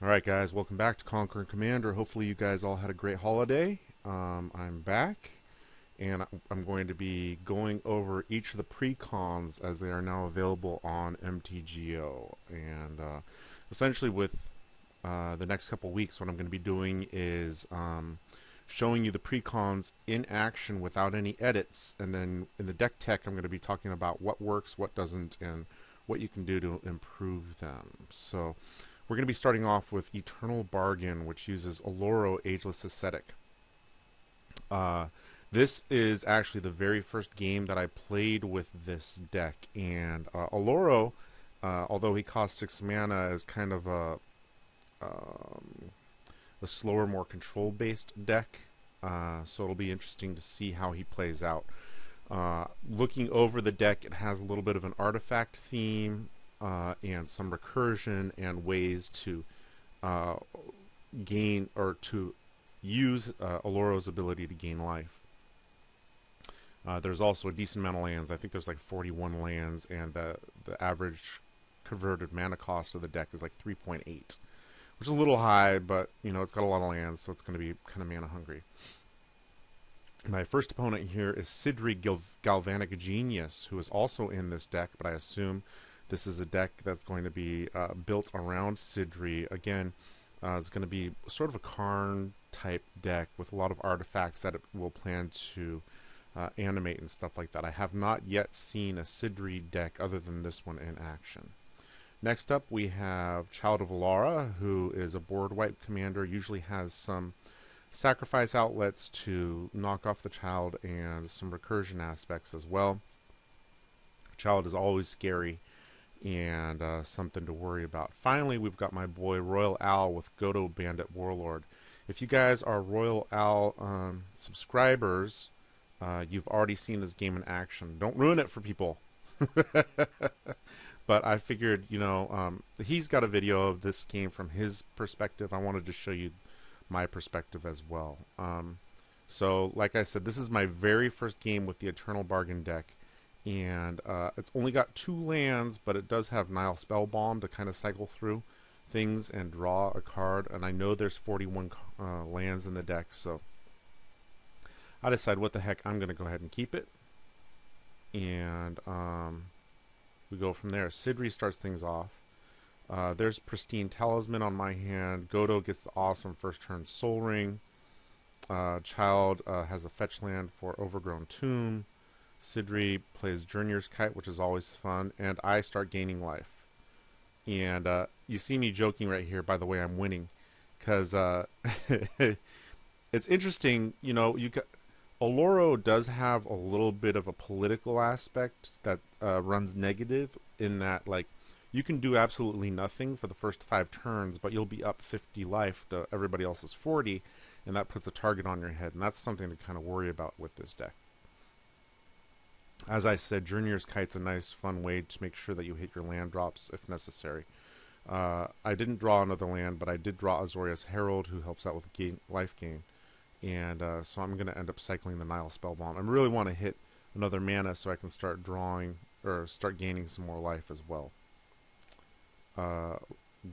Alright guys, welcome back to Conquer and Commander. Hopefully you guys all had a great holiday. I'm back, and I'm going to be going over each of the pre-cons as they are now available on MTGO. And essentially with the next couple weeks, what I'm going to be doing is showing you the pre-cons in action without any edits. And then in the deck tech, I'm going to be talking about what works, what doesn't, and what you can do to improve them. So we're going to be starting off with Eternal Bargain, which uses Alara, Ageless Ascetic. This is actually the very first game that I played with this deck, and Alara, although he costs 6 mana, is kind of a slower, more control-based deck. So it'll be interesting to see how he plays out. Looking over the deck, it has a little bit of an artifact theme, and some recursion and ways to gain or to use Alara's ability to gain life. There's also a decent amount of lands. I think there's like 41 lands, and the average converted mana cost of the deck is like 3.8, which is a little high, but you know it's got a lot of lands, so it's going to be kind of mana hungry. My first opponent here is Sydri Galvanic Genius, who is also in this deck, but I assume this is a deck that's going to be built around Sydri. Again, it's going to be sort of a Karn type deck with a lot of artifacts that it will plan to animate and stuff like that. I have not yet seen a Sydri deck other than this one in action. Next up, we have Child of Alara, who is a board wipe commander, usually has some sacrifice outlets to knock off the child and some recursion aspects as well. Child is always scary and something to worry about. Finally, we've got my boy Royal Owl with Godo, Bandit, Warlord. If you guys are Royal Owl subscribers, you've already seen this game in action. Don't ruin it for people. But I figured, you know, he's got a video of this game from his perspective. I wanted to show you my perspective as well. So, like I said, this is my very first game with the Eternal Bargain deck. And it's only got 2 lands, but it does have Nile Spellbomb to kind of cycle through things and draw a card. And I know there's 41 lands in the deck, so I decide what the heck, I'm going to go ahead and keep it. And we go from there. Sydri starts things off. There's Pristine Talisman on my hand. Godo gets the awesome first turn Soul Ring. Child has a fetch land for Overgrown Tomb. Sydri plays Journeyer's Kite, which is always fun, and I start gaining life. And you see me joking right here, by the way, I'm winning. Because it's interesting, you know, Alara does have a little bit of a political aspect that runs negative in that, like, you can do absolutely nothing for the first 5 turns, but you'll be up 50 life to everybody else's 40, and that puts a target on your head, and that's something to kind of worry about with this deck. As I said, Journeyer's Kite's a nice, fun way to make sure that you hit your land drops if necessary. I didn't draw another land, but I did draw Azorius Herald, who helps out with life gain. And so I'm going to end up cycling the Nile Spellbomb. I really want to hit another mana so I can start drawing, or start gaining some more life as well.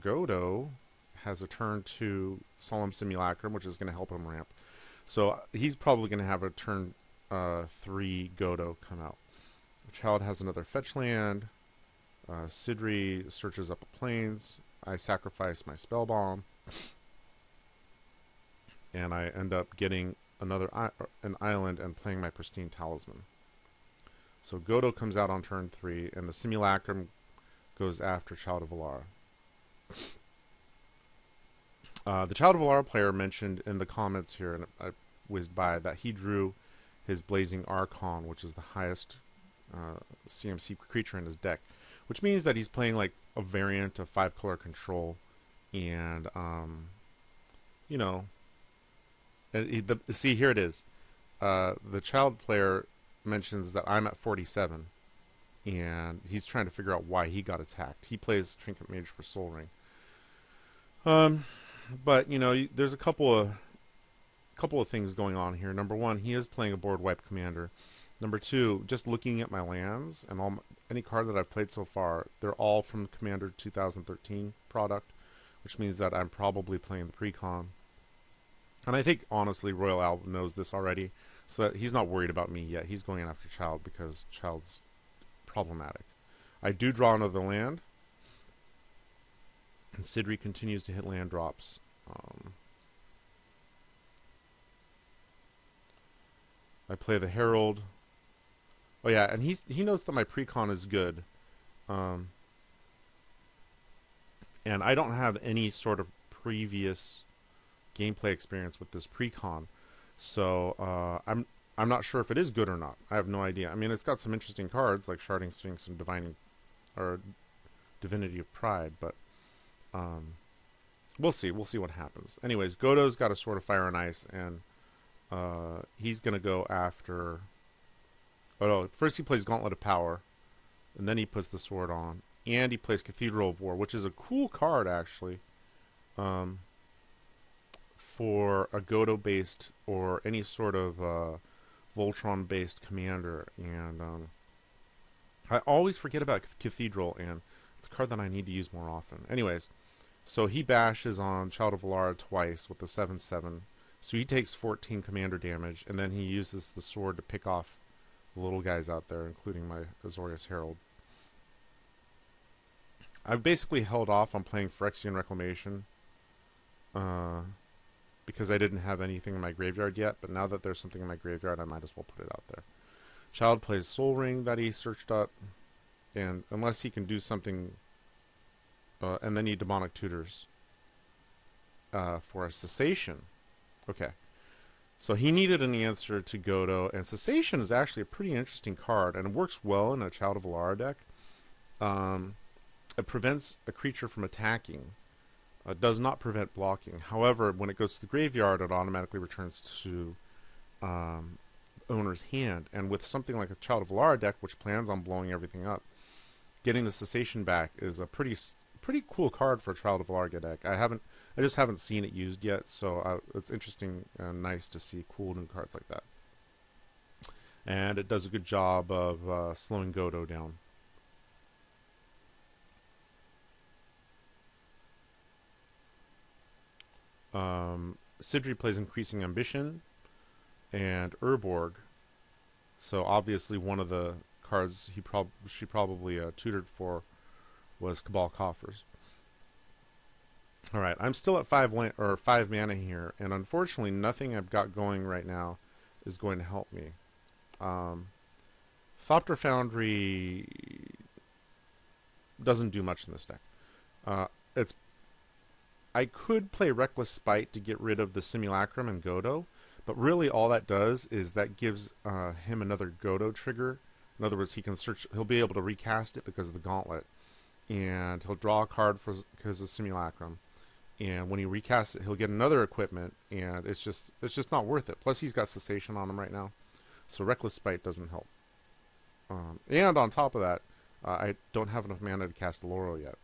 Godo has a turn 2 Solemn Simulacrum, which is going to help him ramp. So he's probably going to have a turn 3 Godo come out. Child has another fetch land. Sydri searches up a plains. I sacrifice my Spellbomb. And I end up getting an island and playing my Pristine Talisman. So Godo comes out on turn 3, and the Simulacrum goes after Child of Alara. The Child of Alara player mentioned in the comments here, and I whizzed by, that he drew his Blazing Archon, which is the highest CMC creature in his deck, which means that he's playing like a variant of 5-color control, and you know, see, here it is. The Child player mentions that I'm at 47, and he's trying to figure out why he got attacked. He plays Trinket Mage for Soul Ring. But you know, there's a couple of things going on here. Number one, he is playing a board wipe commander. Number two, just looking at my lands and any card that I've played so far, they're all from the Commander 2013 product, which means that I'm probably playing the Precon. And I think, honestly, Royal Album knows this already, so that he's not worried about me yet. He's going after Child because Child's problematic. I do draw another land, and Sydri continues to hit land drops. I play the Herald. Oh yeah, and he knows that my Precon is good. And I don't have any sort of previous gameplay experience with this Precon, so I'm not sure if it is good or not. I have no idea. I mean, it's got some interesting cards like Sharding Sphinx and Divinity of Pride, but we'll see. We'll see what happens. Anyways, Godo's got a Sword of Fire and Ice, and he's gonna go after. Oh no! First he plays Gauntlet of Power, and then he puts the sword on, and he plays Cathedral of War, which is a cool card actually. For a Godo-based or any sort of Voltron-based commander, and I always forget about Cathedral, and it's a card that I need to use more often. Anyways, so he bashes on Child of Alara twice with the 7/7, so he takes 14 commander damage, and then he uses the sword to pick off the little guys out there, including my Azorius Herald. I've basically held off on playing Phyrexian Reclamation, because I didn't have anything in my graveyard yet, but now that there's something in my graveyard, I might as well put it out there. Child plays Soul Ring that he searched up, and unless he can do something, and then he Demonic Tutors for a Cessation. Okay. So he needed an answer to Godo, and Cessation is actually a pretty interesting card, and it works well in a Child of Alara deck. It prevents a creature from attacking. Does not prevent blocking. However, when it goes to the graveyard, it automatically returns to owner's hand. And with something like a Child of Alara deck, which plans on blowing everything up, getting the Cessation back is a pretty cool card for a Child of Alara deck. I just haven't seen it used yet, so it's interesting and nice to see cool new cards like that. And it does a good job of slowing Godo down. Sydri plays Increasing Ambition and Urborg, so obviously one of the cards she probably tutored for was Cabal Coffers. All right, I'm still at 5 mana here, and unfortunately, nothing I've got going right now is going to help me. Thopter Foundry doesn't do much in this deck. I could play Reckless Spite to get rid of the Simulacrum and Godo, but really all that does is that gives him another Godo trigger. In other words, he'll be able to recast it because of the Gauntlet, and he'll draw a card because of Simulacrum. And when he recasts it, he'll get another equipment, and it's just not worth it. Plus, he's got Cessation on him right now, so Reckless Spite doesn't help. And on top of that, I don't have enough mana to cast Alora yet.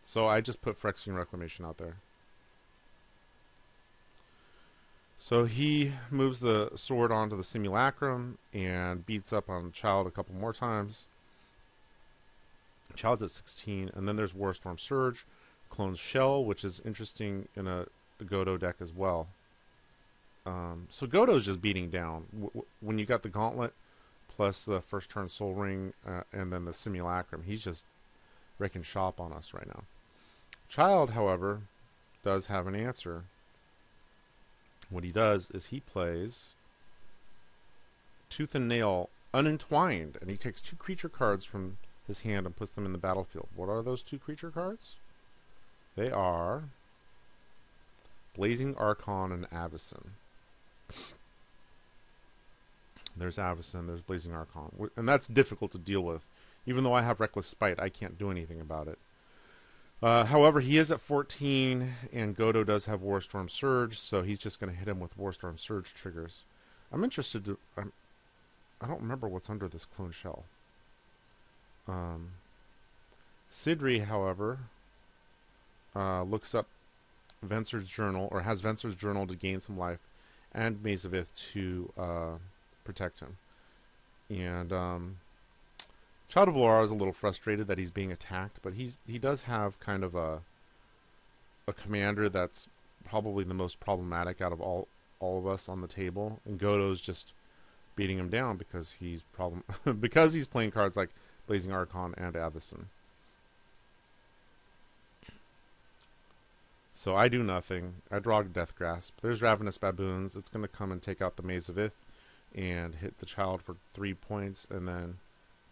So I just put Phyrexian Reclamation out there. So he moves the sword onto the Simulacrum and beats up on Child a couple more times. Child's at 16, and then there's Warstorm Surge, clones Shell, which is interesting in a Godo deck as well. So Godo's just beating down. When you got the Gauntlet, plus the first turn Soul Ring, and then the Simulacrum, he's just wrecking shop on us right now. Child, however, does have an answer. What he does is he plays Tooth and Nail Unentwined, and he takes 2 creature cards from his hand and puts them in the battlefield. What are those 2 creature cards? They are Blazing Archon and Avacyn. There's Avacyn, there's Blazing Archon. And that's difficult to deal with. Even though I have Reckless Spite, I can't do anything about it. However, he is at 14, and Godo does have Warstorm Surge, so he's just going to hit him with Warstorm Surge triggers. I'm interested to... I don't remember what's under this Clone Shell. Sydri, however, looks up Venser's Journal, or has Venser's Journal to gain some life, and Maze of Ith to protect him. And Child of Alara is a little frustrated that he's being attacked, but he does have kind of a commander that's probably the most problematic out of all of us on the table, and Godo's just beating him down because he's because he's playing cards like Blazing Archon and Avacyn. So I do nothing. I draw Death Grasp. There's Ravenous Baboons. It's going to come and take out the Maze of Ith and hit the child for 3 points, and then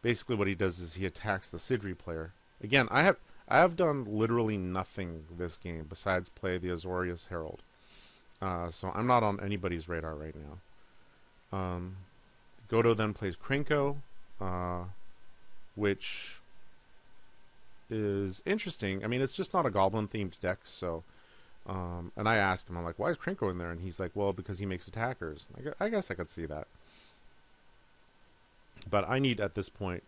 basically what he does is he attacks the Sydri player. Again, I have done literally nothing this game besides play the Azorius Herald. So I'm not on anybody's radar right now. Godo then plays Krenko, which is interesting. I mean, it's just not a goblin-themed deck, so... and I asked him, I'm like, why is Krenko in there? And he's like, well, because he makes attackers. I guess I could see that. But I need, at this point,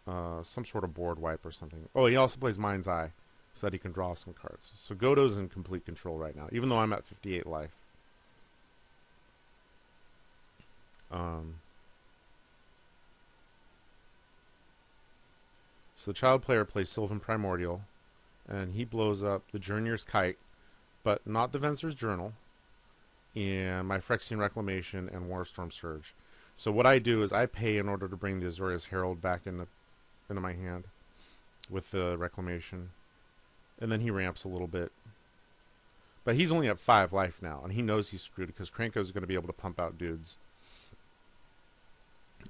some sort of board wipe or something. Oh, he also plays Mind's Eye, so that he can draw some cards. So Godo's in complete control right now, even though I'm at 58 life. So the child player plays Sylvan Primordial, and he blows up the Journeyer's Kite, but not the Venser's Journal, and my Phyrexian Reclamation and Warstorm Surge. So what I do is I pay in order to bring the Azorius Herald back into my hand with the Reclamation, and then he ramps a little bit. But he's only at 5 life now, and he knows he's screwed because Krenko's going to be able to pump out dudes.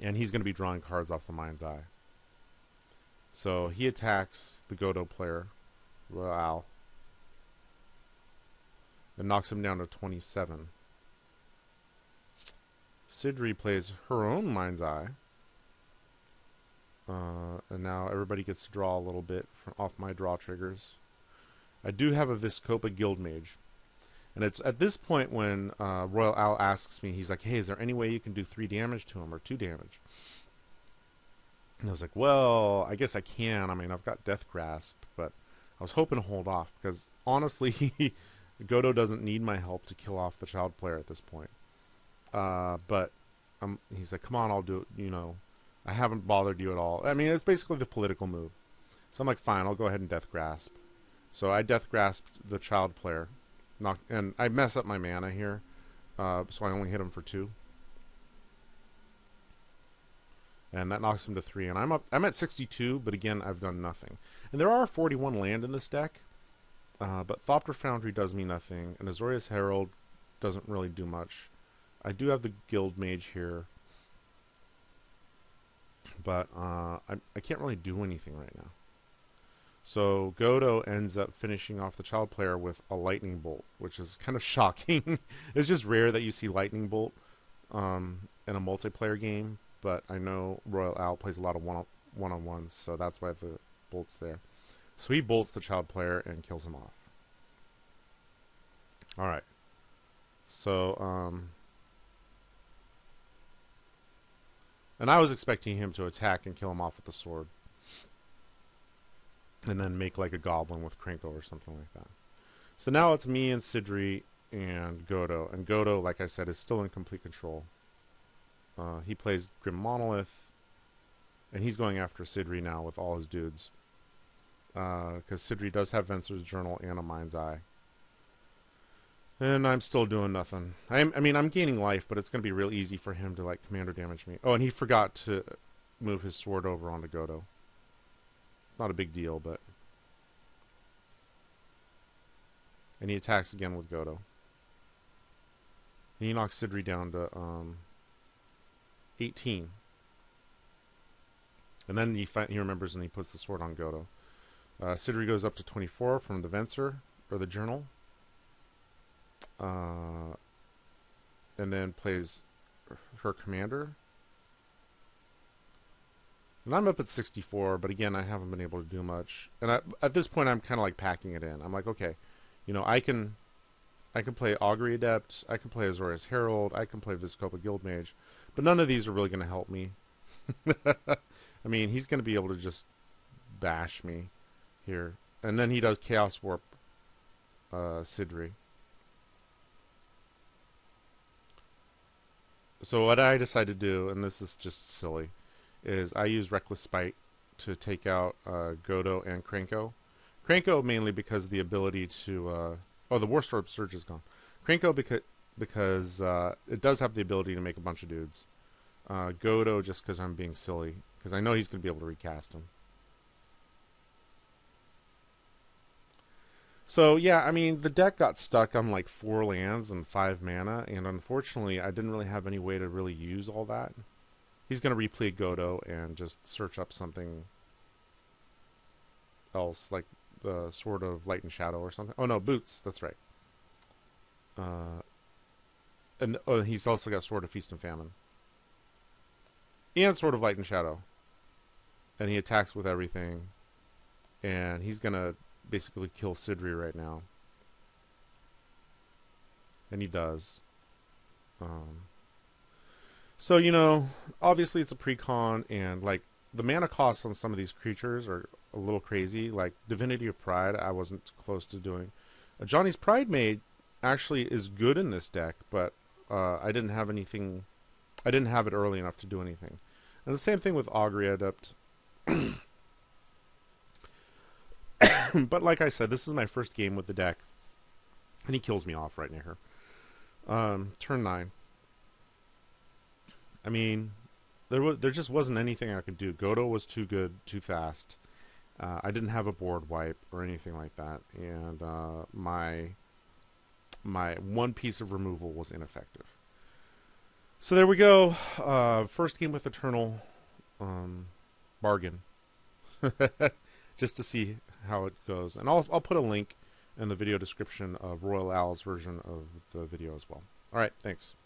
And he's going to be drawing cards off the Mind's Eye. So he attacks the Godo player, Wow, and knocks him down to 27. Sydri plays her own Mind's Eye. And now everybody gets to draw a little bit off my draw triggers. I do have a Vizkopa Guildmage. And it's at this point when Royal Owl asks me, he's like, hey, is there any way you can do 3 damage to him or 2 damage? And I was like, well, I guess I can. I mean, I've got Death Grasp, but I was hoping to hold off because honestly, Godo doesn't need my help to kill off the child player at this point. But he's like, come on, I'll do it. You know, I haven't bothered you at all. I mean, it's basically the political move. So I'm like, fine, I'll go ahead and Death Grasp. So I Death Grasped the child player. And I mess up my mana here. So I only hit him for 2. And that knocks him to 3. And I'm at 62, but again, I've done nothing. And there are 41 land in this deck. But Thopter Foundry does me nothing. And Azorius Herald doesn't really do much. I do have the Guild Mage here. But I can't really do anything right now. So Godo ends up finishing off the child player with a Lightning Bolt, which is kind of shocking. It's just rare that you see Lightning Bolt in a multiplayer game. But I know Royal Owl plays a lot of one-on-ones, so that's why the bolt's there. So he bolts the child player and kills him off. Alright. So, and I was expecting him to attack and kill him off with the sword. And then make like a goblin with Krenko or something like that. So now it's me and Sydri and Godo. And Godo, like I said, is still in complete control. He plays Grim Monolith, and he's going after Sydri now with all his dudes. Because Sydri does have Venser's Journal and a Mind's Eye. And I'm still doing nothing. I mean, I'm gaining life, but it's going to be real easy for him to, like, commander damage me. Oh, and he forgot to move his sword over onto Godo. It's not a big deal, but... And he attacks again with Godo. And he knocks Sydri down to, 18. And then he remembers and he puts the sword on Godo. Sydri goes up to 24 from the Venser, or the Journal. And then plays her commander. And I'm up at 64, but again, I haven't been able to do much. And at this point, I'm kind of like packing it in. I'm like, okay, you know, I can play Augury Adept, I can play Azorius Herald, I can play Vizkopa Guildmage, but none of these are really going to help me. I mean, he's going to be able to just bash me here. And then he does Chaos Warp Sydri. So what I decided to do, and this is just silly, is I use Reckless Spite to take out Godo and Krenko. Krenko mainly because of the ability to... the Warstorm Surge is gone. Krenko because it does have the ability to make a bunch of dudes. Godo just because I'm being silly. Because I know he's going to be able to recast him. So, yeah, I mean, the deck got stuck on like 4 lands and 5 mana, and unfortunately, I didn't really have any way to really use all that. He's going to replay Godo and just search up something else, like the Sword of Light and Shadow or something. Oh, no, Boots, that's right. And he's also got Sword of Feast and Famine. And Sword of Light and Shadow. And he attacks with everything. And he's going to basically kill Sydri right now. And he does. So, you know, obviously it's a precon, and like the mana costs on some of these creatures are a little crazy. Like Divinity of Pride, I wasn't close to doing. Johnny's Pride Mage actually is good in this deck, but I didn't have anything. I didn't have it early enough to do anything. And the same thing with Augury Adept. But like I said, this is my first game with the deck, and he kills me off right near her. Turn 9. I mean, there just wasn't anything I could do. Godo was too good, too fast. I didn't have a board wipe or anything like that, and my one piece of removal was ineffective. So there we go. First game with Eternal. Bargain. Just to see how it goes. And I'll put a link in the video description of Royal Al's version of the video as well. Alright, thanks.